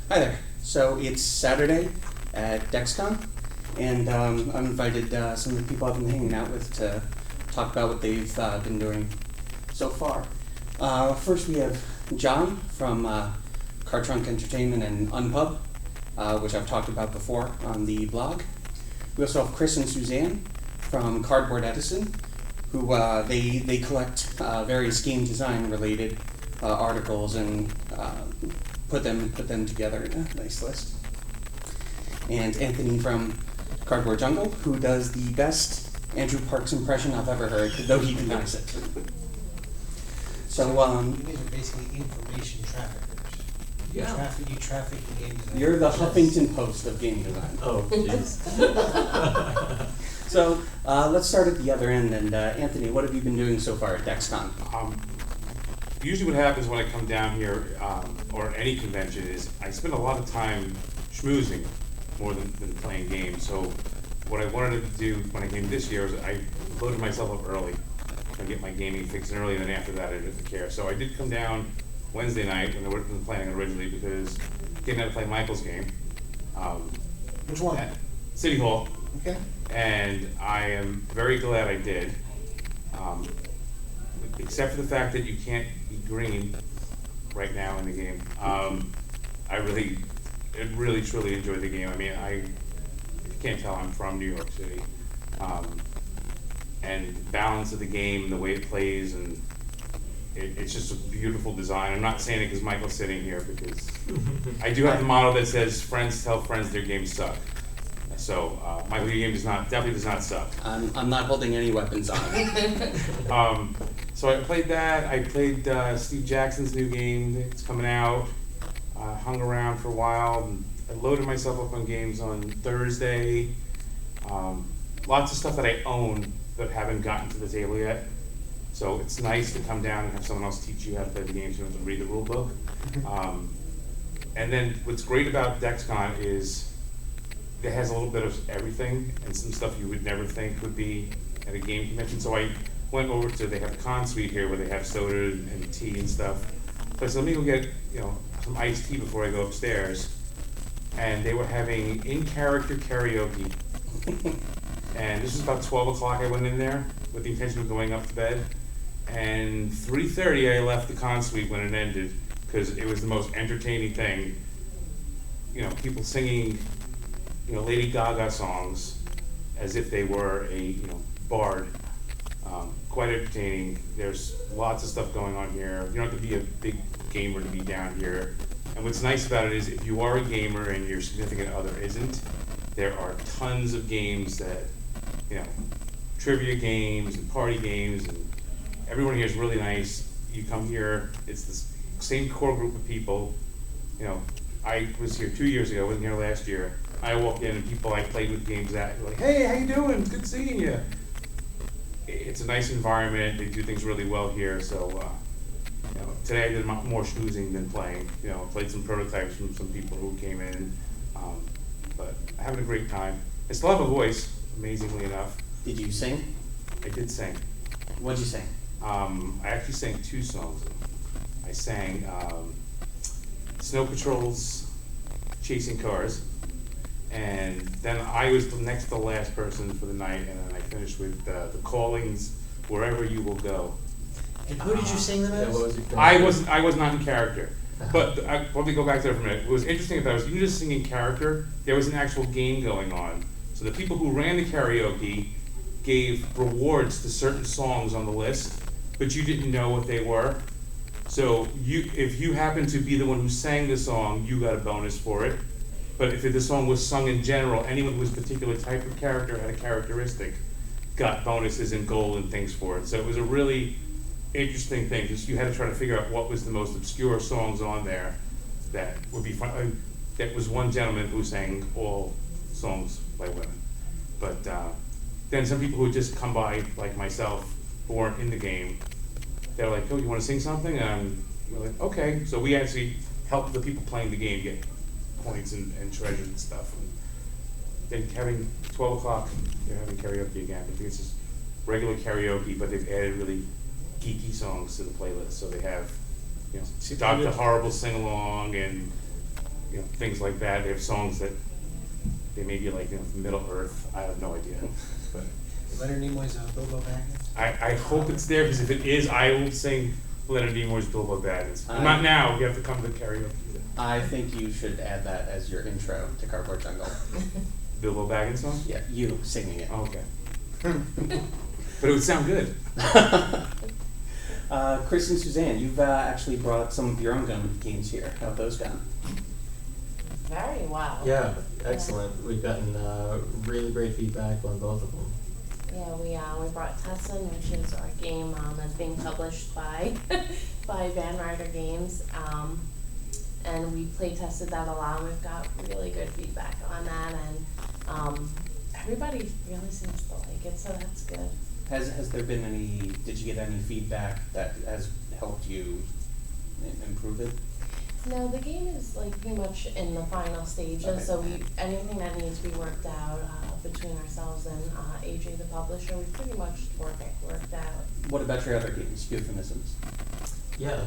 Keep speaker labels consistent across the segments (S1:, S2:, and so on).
S1: Hi there. So it's Saturday at DexCon, and I've invited some of the people I've been hanging out with to talk about what they've been doing so far. First, we have John from CartrunkEnt and Unpub, which I've talked about before on the blog. We also have Chris and Suzanne from CardboardEdison, who they collect various game design related articles and put them together in a nice list. And Anthony from Cardboard Jungle, who does the best Andrew Parks impression I've ever heard, though he denies it. So
S2: you guys are basically information traffickers.
S3: Yeah.
S2: You traffic the game design.
S1: you're the Huffington Post of game design.
S3: Oh, jeez.
S1: So let's start at the other end. And Anthony, what have you been doing so far at DexCon?
S4: Usually what happens when I come down here, or any convention, is I spend a lot of time schmoozing more than playing games. So what I wanted to do when I came this year is I loaded myself up early and get my gaming fixed early, and then after that I didn't care. So I did come down Wednesday night when I wasn't planning originally because I came down to play Michael's game.
S2: Which one?
S4: At City Hall.
S2: Okay.
S4: And I am very glad I did. Except for the fact that you can't be green right now in the game. I really truly enjoyed the game. I mean, if you can't tell, I'm from New York City. And the balance of the game, the way it plays, and it's just a beautiful design. I'm not saying it because Michael's sitting here, because I do have the motto that says, friends tell friends their games suck. So, Michael, your game definitely does not suck.
S1: I'm not holding any weapons on.
S4: So I played that. I played Steve Jackson's new game. It's coming out. Hung around for a while. And I loaded myself up on games on Thursday. Lots of stuff that I own that haven't gotten to the table yet. So it's nice to come down and have someone else teach you how to play the games. You don't have to read the rule book. And then what's great about DexCon is it has a little bit of everything and some stuff you would never think would be at a game convention. So I went over to, they have a con suite here where they have soda and tea and stuff. So I said, let me go get some iced tea before I go upstairs. And they were having in-character karaoke. And this was about 12 o'clock. I went in there with the intention of going up to bed. And 3:30 I left the con suite when it ended because it was the most entertaining thing. People singing Lady Gaga songs as if they were a bard. Quite entertaining. There's lots of stuff going on here. You don't have to be a big gamer to be down here. And what's nice about it is if you are a gamer and your significant other isn't, there are tons of games that, trivia games and party games, and everyone here is really nice. You come here, it's the same core group of people. I was here 2 years ago, I wasn't here last year. I walked in and people I played with games at were like, hey, how you doing? It's good seeing you. It's a nice environment. They do things really well here. So, today I did more schmoozing than playing. Played some prototypes from some people who came in. But having a great time. I still have a voice, amazingly enough.
S1: Did you sing?
S4: I did sing.
S1: What'd you sing?
S4: I actually sang 2 songs. I sang Snow Patrol's Chasing Cars. And then I was the next to last person for the night, and then I finished with The Callings, Wherever You Will Go.
S2: And who did you sing them as?
S4: I was not in character, but let me go back to that for a minute. What was interesting about it was you just sing in character. There was an actual game going on. So the people who ran the karaoke gave rewards to certain songs on the list, but you didn't know what they were. So if you happened to be the one who sang the song, you got a bonus for it. But if the song was sung in general, anyone who was a particular type of character had a characteristic, got bonuses and gold and things for it. So it was a really interesting thing, because you had to try to figure out what was the most obscure songs on there that would be fun. That was one gentleman who sang all songs by women. But then some people who just come by, like myself, who weren't in the game, they're like, oh, you want to sing something? And we're like, okay. So we actually helped the people playing the game get points and treasures and stuff. And then having 12 o'clock, they're having karaoke again. I think it's just regular karaoke, but they've added really geeky songs to the playlist. So they have, Dr. Horrible sing along, and things like that. They have songs that they may be like, from Middle Earth. I have no idea. But
S2: Leonard Nimoy's Bilbo Baggins.
S4: I hope it's there, because if it is, I will sing Leonard Nimoy's Bilbo Baggins. Not now. You have to come to the karaoke.
S1: I think you should add that as your intro to Cardboard Jungle.
S4: Bilbo Baggins song?
S1: Yeah, you singing it.
S4: Okay. But it would sound good.
S1: Chris and Suzanne, you've actually brought some of your own games here. How have those gone?
S3: Very well.
S5: Yeah, excellent. We've gotten really great feedback on both of them.
S3: Yeah, we brought Tessin, which is our game that's being published by by Van Ryder Games, and we play tested that a lot. And we've got really good feedback on that, and everybody really seems to like it, so that's good.
S1: Has there been any? Did you get any feedback that has helped you improve it?
S3: No, the game is like pretty much in the final stages,
S1: Okay.
S3: so anything that needs to be worked out between ourselves and AJ, the publisher, we pretty much worked out.
S1: What about your other games, Euphemisms?
S5: Yeah,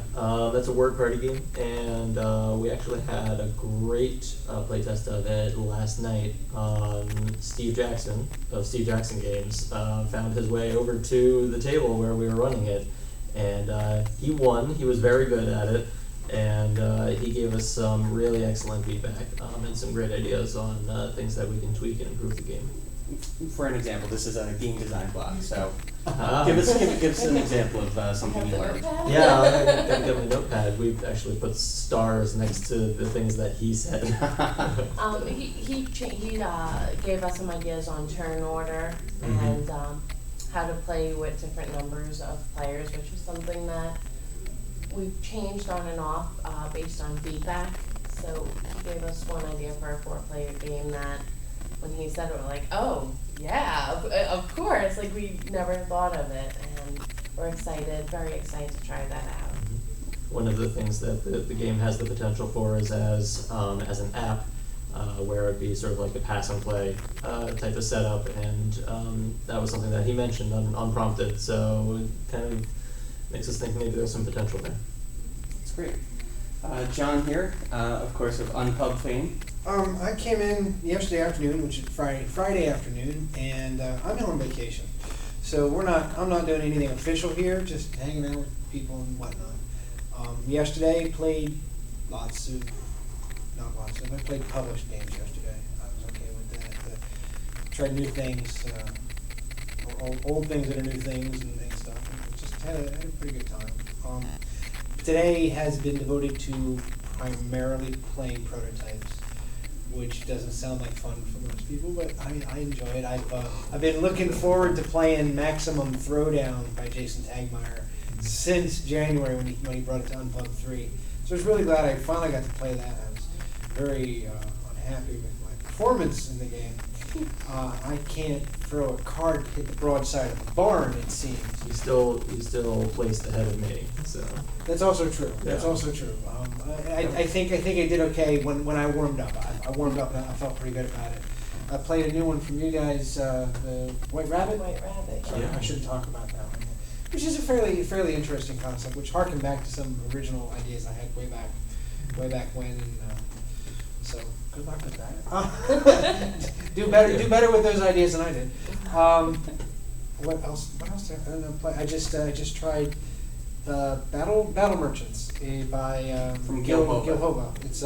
S5: that's a word party game, and we actually had a great playtest of it last night. Steve Jackson of Steve Jackson Games found his way over to the table where we were running it, and he won. He was very good at it, and he gave us some really excellent feedback and some great ideas on things that we can tweak and improve the game.
S1: For an example, this is a game design blog, so give us an example of something you learned.
S5: Yeah, I gotta get my notepad. We've actually put stars next to the things that he said.
S3: He gave us some ideas on turn order and how to play with different numbers of players, which is something that we've changed on and off based on feedback. So he gave us one idea for a 4-player game that when he said it, we're like, oh, yeah, of course. Like, we never thought of it, and we're very excited to try that out.
S5: One of the things that the game has the potential for is as an app, where it'd be sort of like a pass and play type of setup, and that was something that he mentioned unprompted, so it kind of makes us think maybe there's some potential there.
S1: That's great. John here, of course, of Unpub fame.
S2: I came in yesterday afternoon, which is Friday afternoon, and I'm on vacation. So I'm not doing anything official here, just hanging out with people and whatnot. Yesterday played I played published games yesterday. I was okay with that. Tried new things, old things that are new things and stuff. And just had a pretty good time. Today has been devoted to primarily playing prototypes, which doesn't sound like fun for most people, but I enjoy it. I've been looking forward to playing Maximum Throwdown by Jason Tagmeyer since January when he brought it to Unpub 3. So I was really glad I finally got to play that. I was very unhappy with my performance in the game. I can't throw a card to hit the broadside of the barn, it seems.
S5: He's still placed ahead of me, so.
S2: That's also true. That's
S5: Yeah.
S2: also true. I think I did okay when I warmed up. I warmed up and I felt pretty good about it. I played a new one from you guys, the White Rabbit.
S3: White Rabbit.
S2: Yeah, I shouldn't talk about that one yet. Which is a fairly interesting concept, which harkened back to some original ideas I had way back when. And, so good luck with that. Do better with those ideas than I did. What else? Did I play? I just tried Battle Merchants by
S1: From
S2: Gil
S1: Gil
S2: Hoba. It's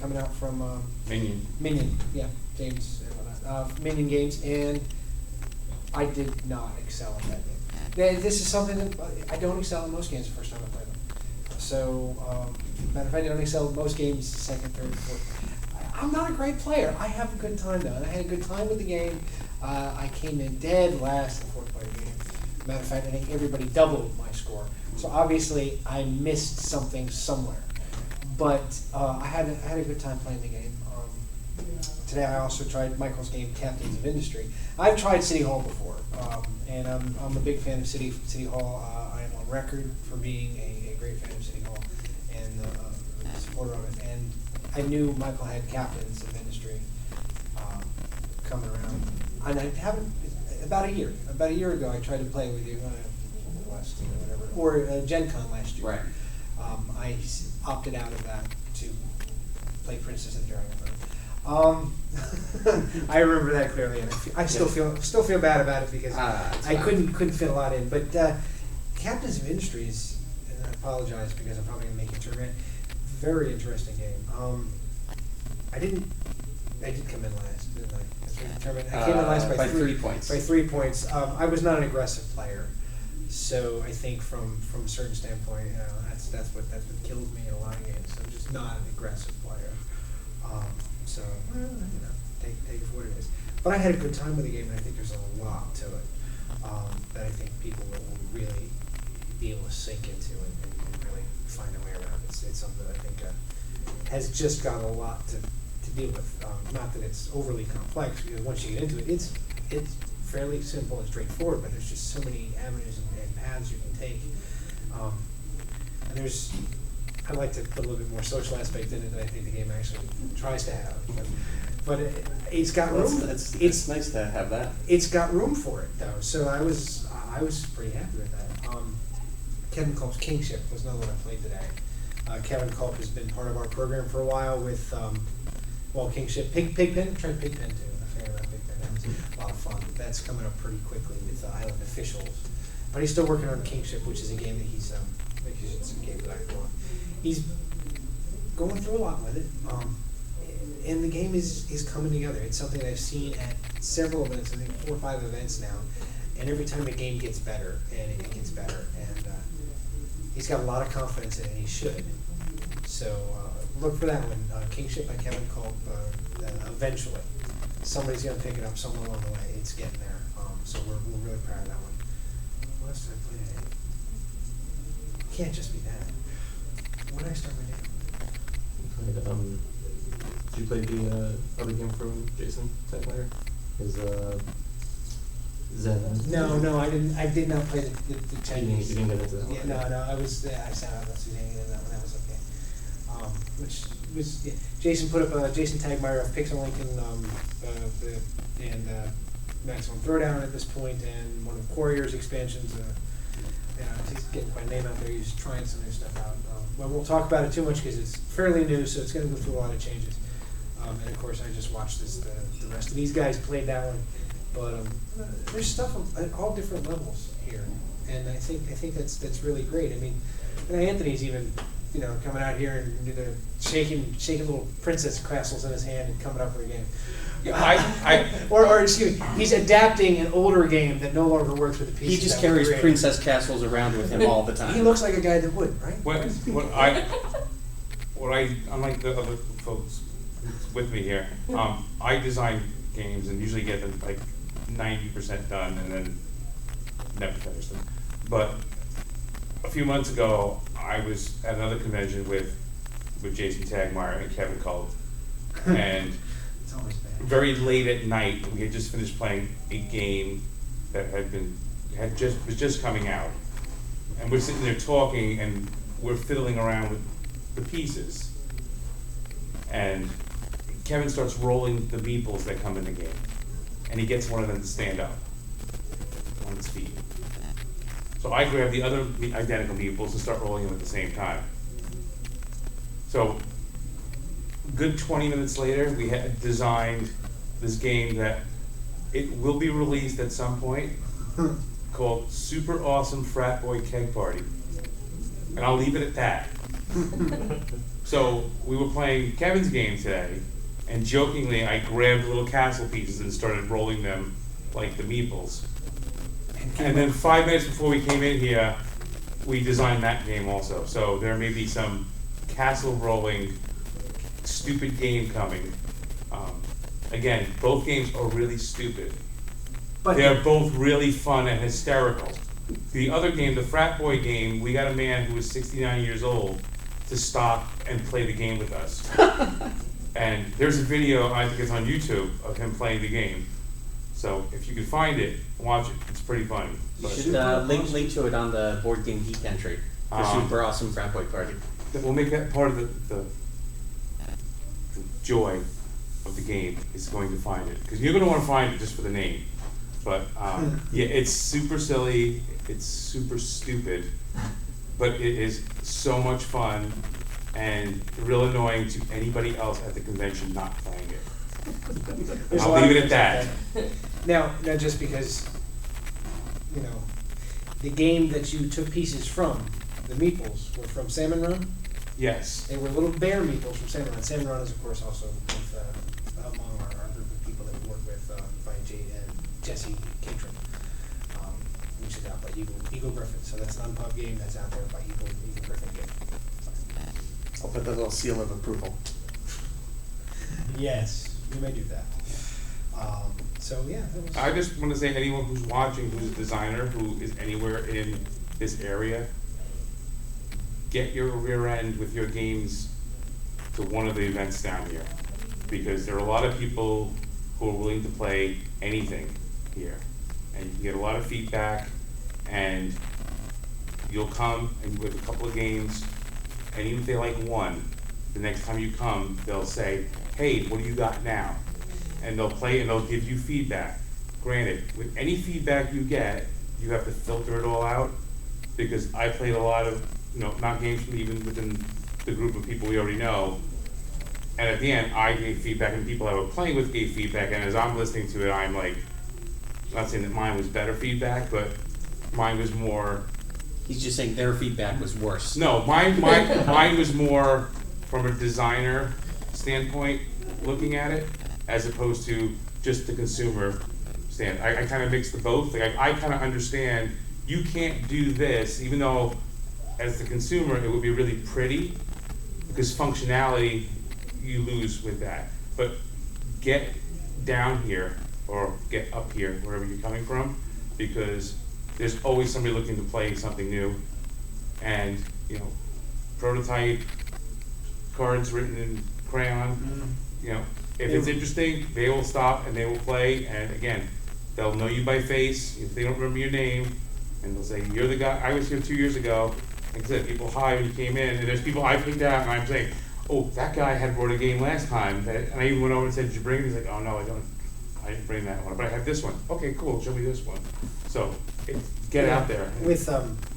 S2: coming out from
S4: Minion.
S2: Yeah, James Minion Games, and I did not excel at that game. This is something that I don't excel at most games the first time I play them. So, matter of fact, I don't excel at most games second, third, fourth. I'm not a great player. I have a good time though, and I had a good time with the game. I came in dead last in the 4-player game. Matter of fact, I think everybody doubled my score. So obviously, I missed something somewhere. But I had a good time playing the game. Today I also tried Michael's game, Captains of Industry. I've tried City Hall before, and I'm a big fan of City Hall. I am on record for being a great fan of City Hall and a supporter of it. And I knew Michael had Captains of Industry coming around, and I haven't. About a year ago, I tried to play with you last year or whatever, or Gen Con last year.
S1: Right.
S2: I opted out of that to play Princess of the Dragon. I remember that clearly, and I still feel bad about it because I couldn't fit a lot in. But Captains of Industries, and I apologize because I'm probably going to make you turn around. Very interesting game. I did come in last, didn't I? I came in last by 3
S1: points.
S2: By 3 points. I was not an aggressive player, so I think from a certain standpoint, that's what killed me in a lot of games. I'm just not an aggressive player. So take it for what it is. But I had a good time with the game, and I think there's a lot to it that I think people will really be able to sink into and really find a way around. It's something that I think has just got a lot to deal with. Not that it's overly complex, because once you get into it, it's fairly simple and straightforward, but there's just so many avenues and paths you can take. And I'd like to put a little bit more social aspect in it than I think the game actually tries to have. But it's got room.
S1: It's nice to have that.
S2: It's got room for it, though. So I was pretty happy with that. Kevin Culp's Kingship was another one I played today. Kevin Culp has been part of our program for a while with Kingship. Pigpen, tried Pigpen too. I'm a fan of Pigpen. That was a lot of fun. That's coming up pretty quickly with Island Officials. But he's still working on Kingship, which is a game that he's it's a game that I want. He's going through a lot with it, and the game is coming together. It's something I've seen at several events, I think 4 or 5 events now, and every time the game gets better, and it gets better, and he's got a lot of confidence in it, and he should. So look for that one, Kingship by Kevin Culp. Eventually, somebody's going to pick it up somewhere along the way. It's getting there, so we're really proud of that one. What else did I play today? Can't just be that. What did I start my day?
S5: Did you play the other game from Jason Tegmeyer? His Zen?
S2: No, I didn't. I did not play the Chinese.
S5: You didn't get into that one?
S2: Yeah, no, I was. I sat out last weekend and that one. That was okay. Which was Jason put up Jason Tegmeyer of Pixel Link and Maximum Throwdown at this point, and one of the Warriors expansions. He's getting my name out there. He's trying some new stuff out. We won't talk about it too much because it's fairly new, so it's going to go through a lot of changes. And of course, I just watched the rest of these guys played that one. But there's stuff at all different levels here, and I think that's really great. I mean, Anthony's even coming out here and shaking little princess castles in his hand and coming up with a game. Or excuse me, he's adapting an older game that no longer works with the pieces.
S1: He just carries princess castles around with him all the time.
S2: He looks like a guy that would, right?
S4: Unlike the other folks with me here, I design games and usually get them like 90% done and then never finish them. But a few months ago, I was at another convention with Jason Tegmeyer and Kevin Culp, and
S2: It's always bad.
S4: very late at night, we had just finished playing a game that was just coming out, and we're sitting there talking, and we're fiddling around with the pieces, and Kevin starts rolling the meeples that come in the game, and he gets one of them to stand up on its feet. So I grab the other identical meeples and start rolling them at the same time. So, good 20 minutes later, we had designed this game that it will be released at some point called Super Awesome Frat Boy Keg Party. And I'll leave it at that. So we were playing Kevin's game today, and jokingly I grabbed little castle pieces and started rolling them like the meeples. And then 5 minutes before we came in here, we designed that game also. So there may be some castle rolling stupid game coming. Again, both games are really stupid.
S2: But
S4: They're both really fun and hysterical. The other game, the Frat Boy game, we got a man who was 69 years old to stop and play the game with us. And there's a video, I think it's on YouTube, of him playing the game. So if you can find it, watch it. It's pretty funny.
S1: You
S4: But
S1: should link to it on the Board Game Geek entry. The Super Awesome Frat Boy Party.
S4: we'll make that part of the joy of the game is going to find it. Because you're going to want to find it just for the name. But yeah, it's super silly. It's super stupid. But it is so much fun. and real annoying to anybody else at the convention not playing it.
S2: There's a
S4: I'll
S2: lot
S4: leave
S2: of
S4: it at that.
S2: things like Now, just because, you know, the game that you took pieces from, the meeples, were from Salmon Run.
S4: Yes.
S2: They were little bear meeples from Salmon Run. Salmon Run is, of course, also with, among our group of people that we work with, by Jade and Jesse Catron, which is out by Eagle Griffin. So that's an unpub game that's out there by Eagle Griffin game.
S1: I'll put the little seal of approval.
S2: Yes, you may do that. So yeah, that was.
S4: I just want to say anyone who's watching, who's a designer, who is anywhere in this area, get your rear end with your games to one of the events down here. Because there are a lot of people who are willing to play anything here. And you can get a lot of feedback, and you'll come and with a couple of games, and even if they like one, the next time you come, they'll say, hey, what do you got now? And they'll play and they'll give you feedback. Granted, with any feedback you get, you have to filter it all out, because I played a lot of, not games from even within the group of people we already know. And at the end, I gave feedback, and people I was playing with gave feedback, and as I'm listening to it, I'm like, not saying that mine was better feedback, but mine was more.
S1: He's just saying their feedback was worse.
S4: No, mine was more from a designer standpoint, looking at it, as opposed to just the consumer stand. I kind of mix the both. Like I kind of understand you can't do this, even though as the consumer it would be really pretty, because functionality you lose with that. But get down here or get up here, wherever you're coming from, because there's always somebody looking to play something new. And prototype, cards written in crayon, if it's interesting, they will stop and they will play, and again, they'll know you by face if they don't remember your name, and they'll say, you're the guy, I was here 2 years ago. Like I said, people hi when you came in, and there's people I picked out, and I'm saying, oh, that guy had brought a game last time, and I even went over and said, did you bring it? He's like, oh no, I didn't bring that one, but I have this one. Okay, cool, show me this one. So, get out there.
S2: With,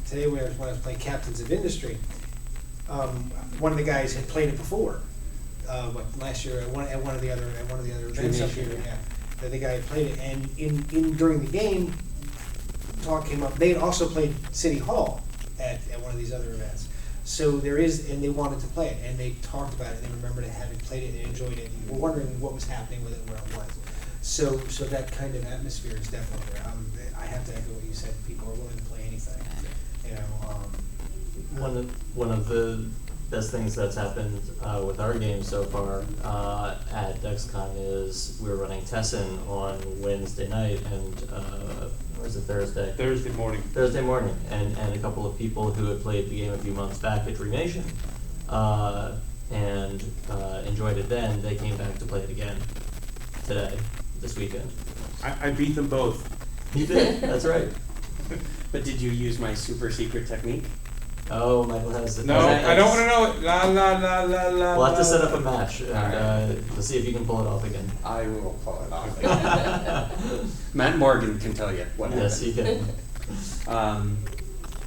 S2: today when I was playing Captains of Industry, one of the guys had played it before. Last year at one of the other events up here, yeah. The guy had played it, and during the game, talk came up. They had also played City Hall at one of these other events. So and they wanted to play it, and they talked about it, and they remembered having played it and enjoyed it, and were wondering what was happening with it and where it was. So that kind of atmosphere is definitely there. I have to echo what you said. People are willing to play anything.
S5: One of the best things that's happened with our game so far at DexCon is we're running Tessin on Wednesday night, and or is it Thursday?
S4: Thursday morning.
S5: Thursday morning, and a couple of people who had played the game a few months back at Dream Nation and enjoyed it then, they came back to play it again today, this weekend.
S4: I beat them both.
S5: You did, that's right.
S1: But did you use my super secret technique?
S5: Oh, Michael has it.
S4: No, I don't want to know it. La la la la la.
S5: We'll have to set up a match, and we'll see if you can pull it off again.
S1: I will pull it off. Matt Morgan can tell you what happened.
S5: Yes, he can.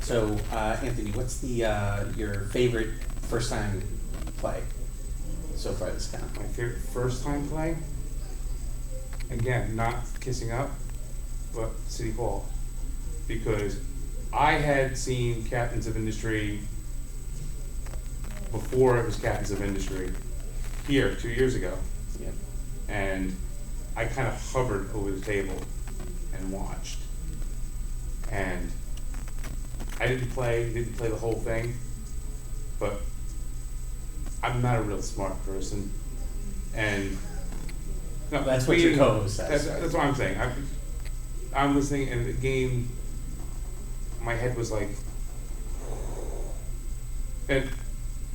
S1: So, Anthony, what's your favorite first time play so far this con?
S4: My favorite first time play? Again, not Kissing Up, but City Hall. Because I had seen Captains of Industry before it was Captains of Industry here 2 years ago.
S1: Yeah.
S4: And I kind of hovered over the table and watched. And I didn't play the whole thing, but I'm not a real smart person. And no,
S1: That's what your co-host says.
S4: That's what I'm saying. I'm listening, and the game, my head was like, and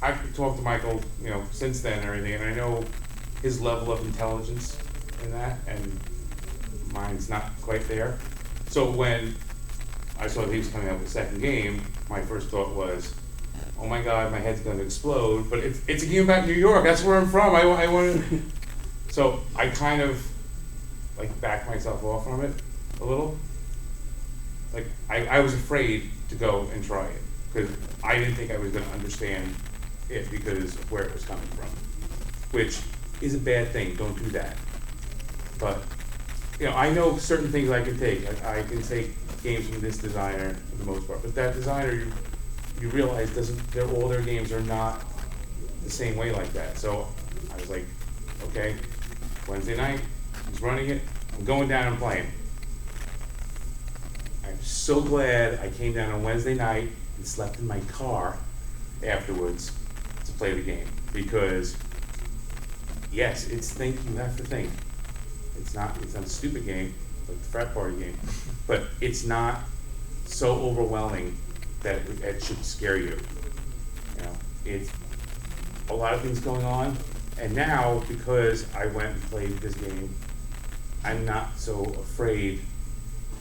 S4: I've talked to Michael, since then and everything, and I know his level of intelligence in that, and mine's not quite there. So when I saw that he was coming out with a second game, my first thought was, oh my God, my head's gonna explode. But it's a game about New York. That's where I'm from. I want to. So I kind of backed myself off from it a little. I was afraid to go and try it because I didn't think I was going to understand it because of where it was coming from, which is a bad thing. Don't do that. But I know certain things I can take. I can take games from this designer for the most part, but that designer, you realize all their games are not the same way like that. So I was like, okay, Wednesday night, he's running it. I'm going down and playing. I'm so glad I came down on Wednesday night and slept in my car afterwards to play the game, because yes, it's you have to think. It's not a stupid game like the frat party game, but it's not so overwhelming that it should scare you. It's a lot of things going on, and now because I went and played this game, I'm not so afraid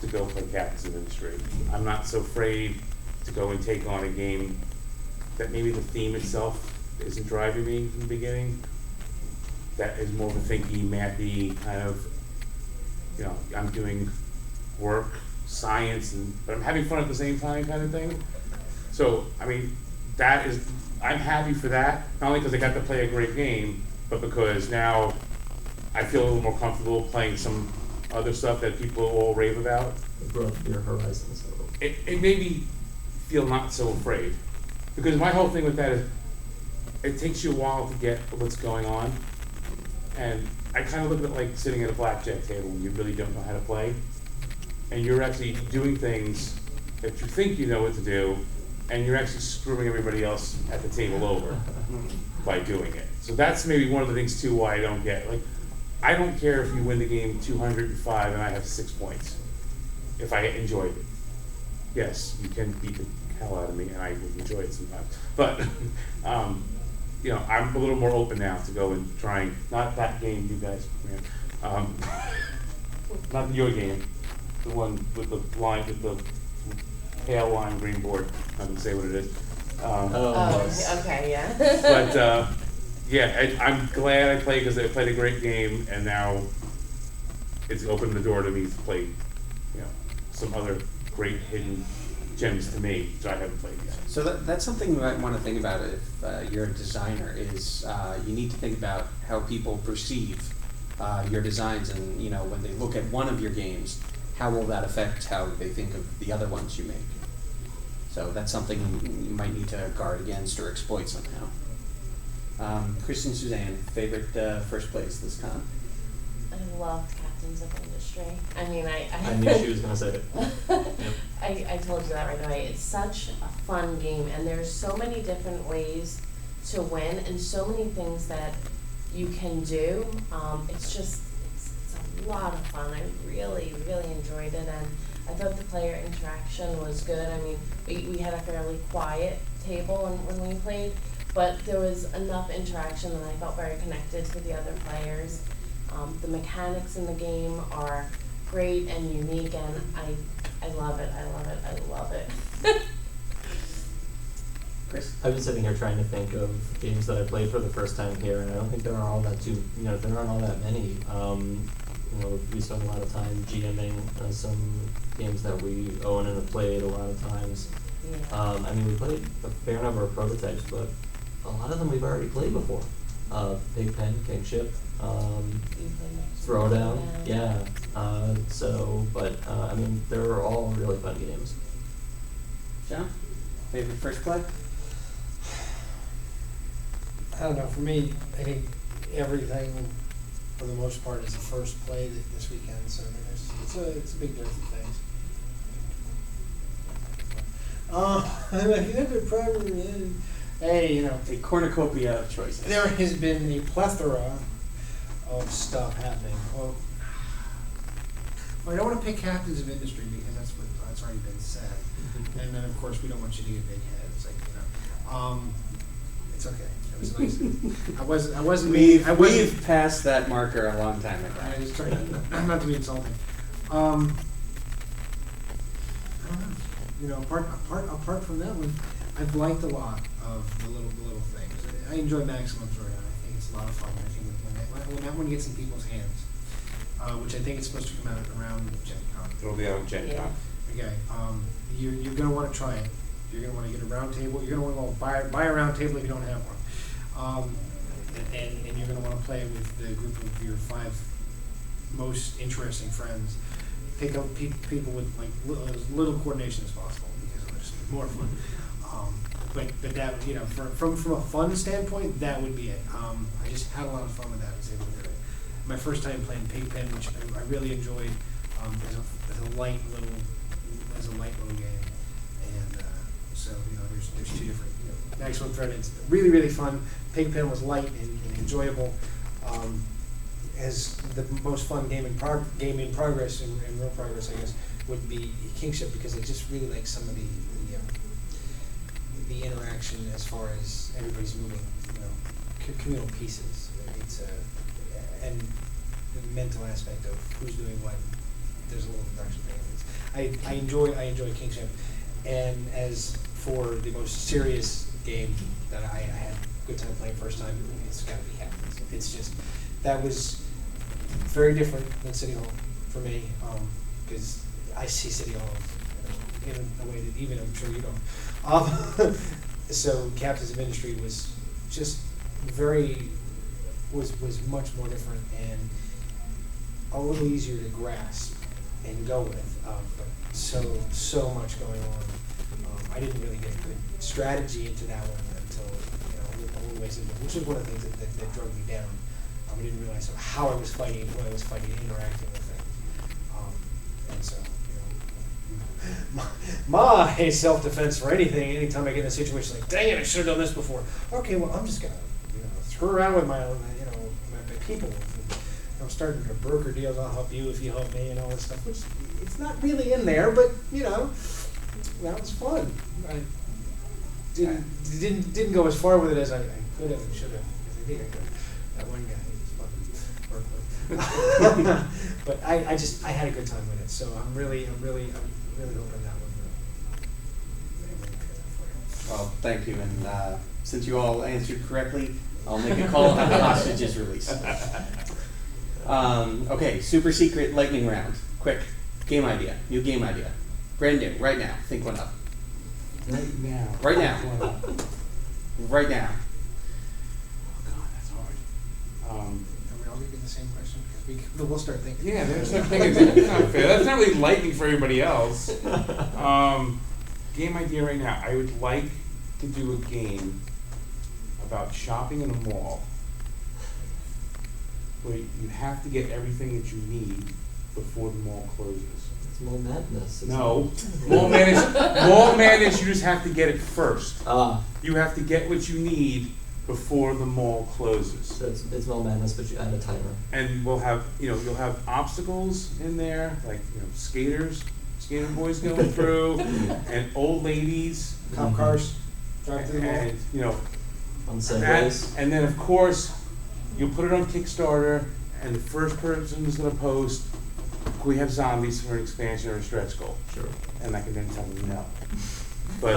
S4: to go play Captains of Industry. I'm not so afraid to go and take on a game that maybe the theme itself isn't driving me in the beginning. That is more of a thinky, mathy kind of, I'm doing work, science, but I'm having fun at the same time kind of thing. So, I'm happy for that, not only because I got to play a great game, but because now I feel a little more comfortable playing some other stuff that people all rave about.
S5: Broaden your horizons a little.
S4: It made me feel not so afraid. Because my whole thing with that is, it takes you a while to get what's going on. And I kind of look at it like sitting at a blackjack table when you really don't know how to play. And you're actually doing things that you think you know what to do, and you're actually screwing everybody else at the table over by doing it. So that's maybe one of the things too why I don't get, I don't care if you win the game 205 and I have 6 points, if I enjoyed it. Yes, you can beat the hell out of me, and I would enjoy it sometimes. But, I'm a little more open now to go and trying, not that game you guys ran, not your game, the one with the line, with the pale lime green board. I can say what it is.
S3: Okay, yeah.
S4: But I'm glad I played because I played a great game, and now it's opened the door to me to play, some other great hidden gems to me that I haven't played yet.
S1: So that's something you might want to think about if you're a designer, is you need to think about how people perceive your designs, and when they look at one of your games, how will that affect how they think of the other ones you make? So that's something you might need to guard against or exploit somehow. Chris and Suzanne, favorite first place this con?
S3: I loved Captains of Industry. I
S5: knew she was going to say it. Yep.
S3: I told you that right away. It's such a fun game, and there's so many different ways to win, and so many things that you can do. It's a lot of fun. I really, really enjoyed it, and I thought the player interaction was good. We had a fairly quiet table when we played, but there was enough interaction that I felt very connected to the other players. The mechanics in the game are great and unique, and I love it. I love it.
S5: Chris? I've been sitting here trying to think of games that I played for the first time here, and I don't think there are all that there aren't all that many. We spend a lot of time GMing some games that we own and have played a lot of times.
S3: Yeah.
S5: We played a fair number of prototypes, but a lot of them we've already played before. Big Pen, Kingship, Throwdown, yeah. They're all really fun games.
S1: John, favorite first play?
S2: I don't know, for me, I think everything, for the most part, is the first play this weekend, so it's a big dearth of things.
S1: A cornucopia of choices.
S2: There has been a plethora of stuff happening. Well, I don't want to pick Captains of Industry because that's already been said. And then, of course, we don't want you to get big heads. It's okay. It was nice. I wasn't.
S1: We've passed that marker a long time ago.
S2: I was trying. I'm not to be insulting. I don't know. Apart from that one, I've liked a lot of the little things. I enjoy Maximum Throwdown. I think it's a lot of fun. I think when that one gets in people's hands, which I think it's supposed to come out around Gen Con.
S4: It'll be out Gen Con.
S2: Okay. You're going to want to try it. You're going to want to get a round table. You're going to want to buy a round table if you don't have one. and you're going to want to play it with the group of your 5 most interesting friends. Pick up people with like as little coordination as possible because it'll just be more fun. But that, you know, from a fun standpoint, that would be it. I just had a lot of fun with that. I was able to do it. My first time playing Pigpen, which I really enjoyed, as a light little game, and so you know, there's 2 different. You know, Maximum Threat is really really fun. Pigpen was light and enjoyable. As the most fun game in progress and real progress, I guess, would be Kingship, because I just really like some of the interaction as far as everybody's moving, you know, communal pieces. It's and the mental aspect of who's doing what. There's a little deduction thing. I enjoy Kingship, and as for the most serious game that I had a good time playing first time, it's got to be Captains. It's just that was very different than City Hall for me, because I see City Hall, you know, in a way that even I'm sure you don't. So Captains of Industry was just was much more different and a little easier to grasp and go with, but so much going on. I didn't really get good strategy into that one until, you know, a little ways into it, which is one of the things that drug me down. I didn't realize how I was fighting, what I was fighting, interacting with things. And so, you know, my self-defense for anything, anytime I get in a situation like, dang it, I should have done this before. Okay, well, I'm just going to, you know, screw around with my own, you know, my people. And I'm starting to broker deals, I'll help you if you help me and all this stuff, which it's not really in there, but, you know, that was fun. I didn't go as far with it as I could have and should have, because I think I could. That one guy. But I had a good time with it, so I'm really hoping that one will.
S1: Well, thank you, and since you all answered correctly, I'll make a call on the hostages release. Okay, super secret lightning round. Quick, game idea, new game idea, brand new, right now. Think one up.
S4: Right now.
S1: Right now. Right now.
S4: Oh God, that's hard.
S2: Are we all going to get the same question? Because we'll start thinking.
S4: Yeah, there's no thing. It's not fair. That's not really lightning for everybody else. Game idea right now. I would like to do a game about shopping in a mall where you have to get everything that you need before the mall closes.
S5: It's Mall Madness.
S4: No, Mall Madness. You just have to get it first. You have to get what you need before the mall closes.
S5: So it's Mall Madness, but you add a timer.
S4: And we'll have, you'll have obstacles in there, like, skater boys going through, and old ladies,
S2: Cop cars, drive through the mall.
S4: and,
S5: On Segways.
S4: and then of course, you'll put it on Kickstarter, and the first person who's gonna post, can we have zombies for an expansion or a stretch goal?
S5: Sure.
S4: And I can then tell them no. But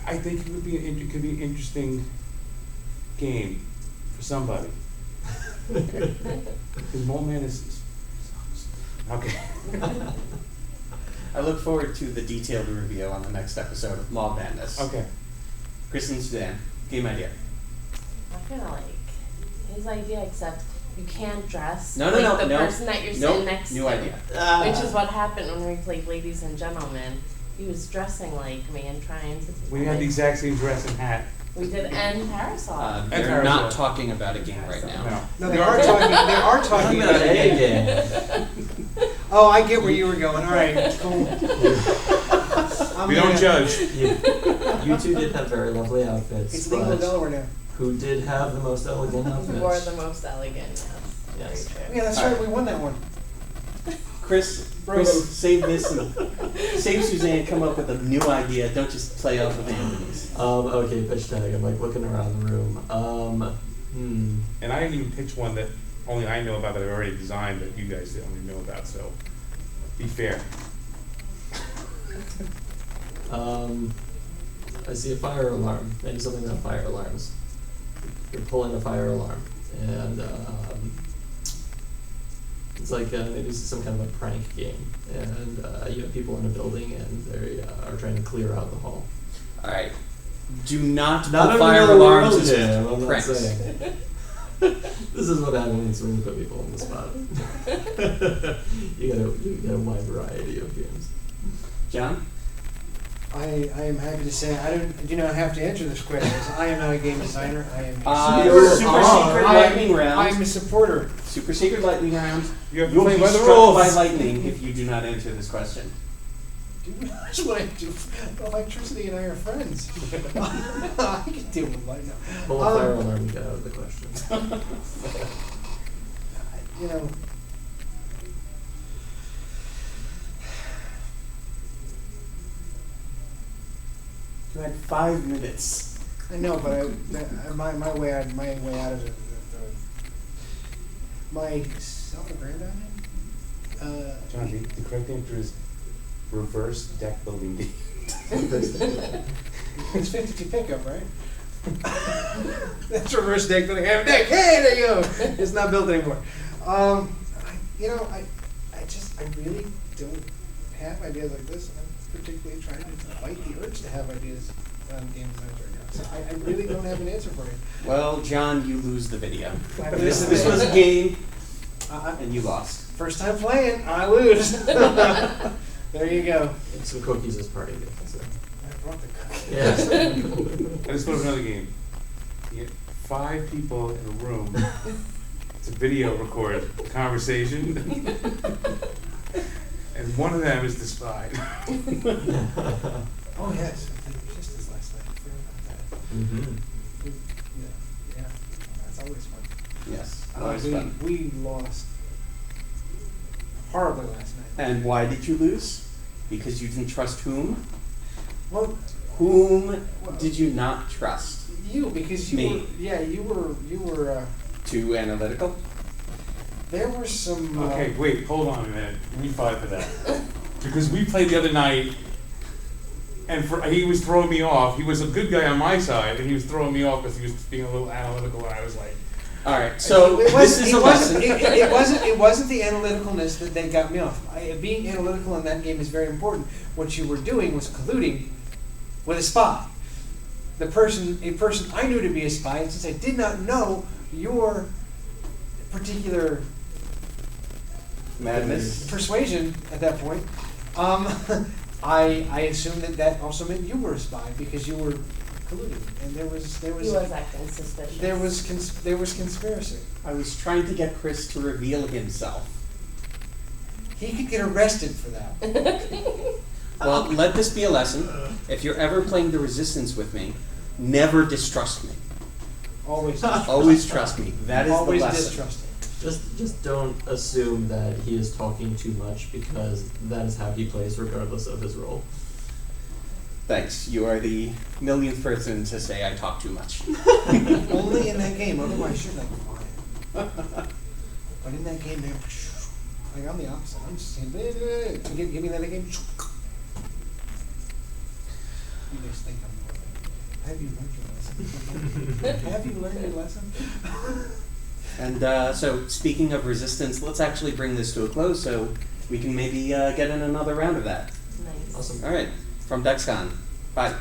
S4: I think it could be an interesting game for somebody. Because Mole Man is okay.
S1: I look forward to the detailed review on the next episode of Mall Madness.
S4: Okay.
S1: Kristen Sudan, game idea.
S3: I kind of like his idea, except you can't dress
S1: No,
S3: like the
S1: no.
S3: person that you're sitting next
S1: New
S3: to.
S1: idea.
S3: Which is what happened when we played Ladies and Gentlemen. He was dressing like me and trying to.
S4: We had the exact same dress and hat.
S3: We did, and parasol.
S1: They're
S4: Parasol.
S1: not talking about a game right now.
S4: No.
S2: No, they are talking about a game. Oh, I get where you were going. All right, cool.
S4: We don't judge.
S5: You two did have very lovely outfits.
S2: It's legal in
S5: but
S2: Delaware now.
S5: who did have the most elegant outfits?
S3: We were the most elegant, yes.
S5: Yes.
S3: Very true.
S2: Yeah, that's right. We won that one.
S1: Chris, save this and save Suzanne. Come up with a new idea. Don't just play off of Anthony's.
S5: Okay, pitch tag. I'm like looking around the room.
S4: And I didn't even pitch one that only I know about that I've already designed that you guys don't even know about. So be fair.
S5: I see a fire alarm. Maybe something that fire alarms. You're pulling a fire alarm, and it's like maybe this is some kind of a prank game, and you have people in a building, and they are trying to clear out the hall.
S1: All right. Do not
S5: Not
S1: put
S5: a
S1: fire
S5: real
S1: alarms
S5: world
S1: as
S5: jam, I'm not
S1: pranks.
S5: saying. This is what happens when you put people on the spot. you get a wide variety of games.
S1: John?
S2: I am happy to say I do not have to answer this question. I am not a game designer. I am
S1: Super secret
S2: I
S1: lightning round.
S2: am a supporter.
S1: Super secret lightning round.
S4: You have to
S1: You'll
S4: play
S1: be
S4: by the
S1: struck
S4: rules.
S1: by lightning if you do not answer this question.
S2: Dude, that's what I do. Electricity and I are friends. I can deal with light now.
S5: Pull a fire alarm and get out of the question.
S2: You know,
S1: You had 5 minutes.
S2: I know, but my way out of my self-aggrandizing.
S4: John, the correct answer is reverse deck building game.
S2: It's 52 pickup, right? That's reverse deck building. Have a deck. Hey, there you go. It's not built anymore. I really don't have ideas like this. I'm particularly trying to fight the urge to have ideas on game designs right now. So I really don't have an answer for you.
S1: Well, John, you lose the video.
S2: This
S1: This was a game,
S2: Uh,
S1: and you lost.
S2: First time playing, I lose. There you go.
S5: And some cookies as party gifts. So.
S2: I brought the cookie.
S5: Yes.
S4: I just thought of another game. You get 5 people in a room to video record the conversation, and one of them is the spy.
S2: Oh yes, I played just this last night. I forgot about that.
S5: Mm-hmm.
S2: Yeah, that's always fun.
S1: Yes, always fun.
S2: We lost horribly last night.
S1: And why did you lose? Because you didn't trust whom?
S2: Well,
S1: Whom did you not trust?
S2: you because you
S1: Me.
S2: were you were
S1: Too analytical?
S2: there were some
S4: Okay, wait, hold on a minute. Give me 5 for that. Because we played the other night, and he was throwing me off. He was a good guy on my side, and he was throwing me off because he was being a little analytical, and I was like,
S1: Alright, so this is a lesson.
S2: It wasn't the analyticalness that got me off. Being analytical in that game is very important. What you were doing was colluding with a spy. A person I knew to be a spy, and since I did not know your particular
S1: Madness.
S2: persuasion at that point, I assumed that also meant you were a spy because you were colluding, and there was
S3: He was acting suspicious.
S2: there was conspiracy.
S1: I was trying to get Chris to reveal himself.
S2: He could get arrested for that.
S1: Well, let this be a lesson. If you're ever playing the Resistance with me, never distrust me.
S2: Always,
S1: Always trust me. That is
S2: always
S1: the lesson.
S2: distrusting.
S5: Just don't assume that he is talking too much because that is how he plays regardless of his role.
S1: Thanks. You are the millionth person to say I talk too much.
S2: Only in that game, otherwise you're like quiet. But in that game, man, like I'm the opposite. I'm just saying, give me that game. You guys think I'm more like, have you learned your lesson? Have you learned your lesson?
S1: And so, speaking of Resistance, let's actually bring this to a close so we can maybe get in another round of that.
S3: Nice.
S5: Awesome.
S1: All right, from DexCon. Bye.